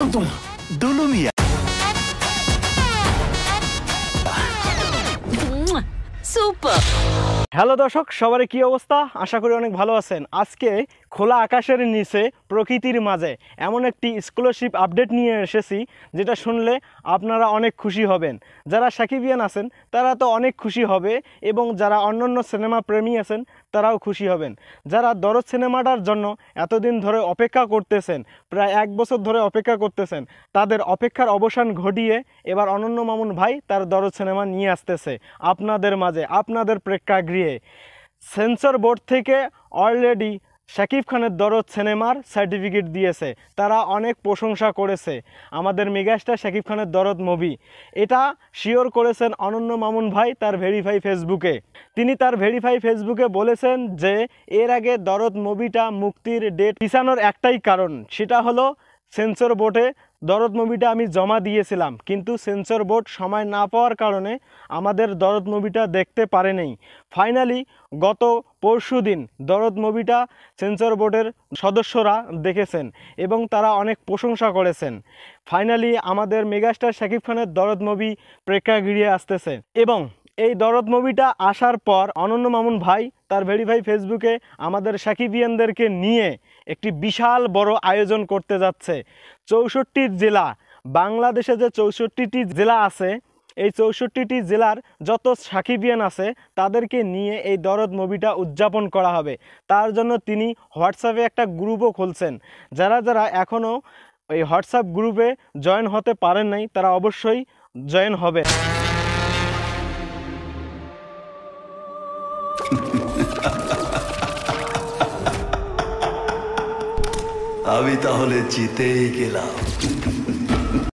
দুলু মিয়া super. Hello দর্শক, সবার কি অবস্থা? আশা করি অনেক ভালো আছেন। আজকে খোলা আকাশের নিচে প্রকৃতির মাঝে এমন একটি স্কলারশিপ আপডেট নিয়ে এসেছি যেটা শুনলে আপনারা অনেক খুশি হবেন। যারা সাকিবিয়ান আছেন তারা তো অনেক খুশি হবে, এবং যারা অন্যান্য সিনেমা প্রেমী আছেন তারাও খুশি হবেন। যারা দরদ সিনেমাটার জন্য এতদিন ধরে অপেক্ষা করতেছেন, প্রায় 1 বছর ধরে অপেক্ষা করতেছেন, তাদের অপেক্ষার অবসান ঘটিয়ে এবার অনন্য মামুন ভাই তার দরদ সিনেমা নিয়ে আসতেছে আপনাদের মাঝে, আপনাদের প্রেক্ষাগৃহে। সেন্সর বোর্ড থেকে অলরেডি শাকিব খানের দরদ সিনেমার সার্টিফিকেট দিয়েছে, তারা অনেক প্রশংসা করেছে আমাদের মেগাস্টার শাকিব খানের দরদ মুভি। এটা শিওর করেছেন অনন্য মামুন ভাই তার ভেরিফাই ফেসবুকে। তিনি তার ভেরিফাই ফেসবুকে বলেছেন যে এর আগে দরদ মুভিটা মুক্তির ডেট পিছানোর একটাই কারণ, সেটা হলো সেন্সর বোর্ডে দরদ মুভিটা আমি জমা দিয়েছিলাম, কিন্তু সেন্সর বোর্ড সময় না পাওয়ার কারণে আমাদের দরদ মুভিটা দেখতে পারেনি। ফাইনালি গত পরশুদিন দরদ মুভিটা সেন্সর বোর্ডের সদস্যরা দেখেছেন এবং তারা অনেক প্রশংসা করেছেন। ফাইনালি আমাদের মেগাস্টার শাকিব খানের দরদ মুভি প্রেক্ষাগৃহে আসতেছে, এবং এই দরদ মুভিটা আসার পর অনন্য মামুন ভাই তার ভেরিফাই ফেসবুকে আমাদের সাকিবিয়ানদেরকে নিয়ে একটি বিশাল বড় আয়োজন করতে যাচ্ছে। 64টি জেলা, বাংলাদেশে যে 64টি জেলা আছে, এই 64টি জেলার যত সাকিবিয়ান আছে তাদেরকে নিয়ে এই দরদ মুভিটা উদযাপন করা হবে। তার জন্য তিনি হোয়াটসঅ্যাপে একটা গ্রুপও খুলছেন। যারা যারা এখনও এই হোয়াটসঅ্যাপ গ্রুপে জয়েন হতে পারেন নাই তারা অবশ্যই জয়েন হবে। আমি তাহলে জিতেই গেলাম।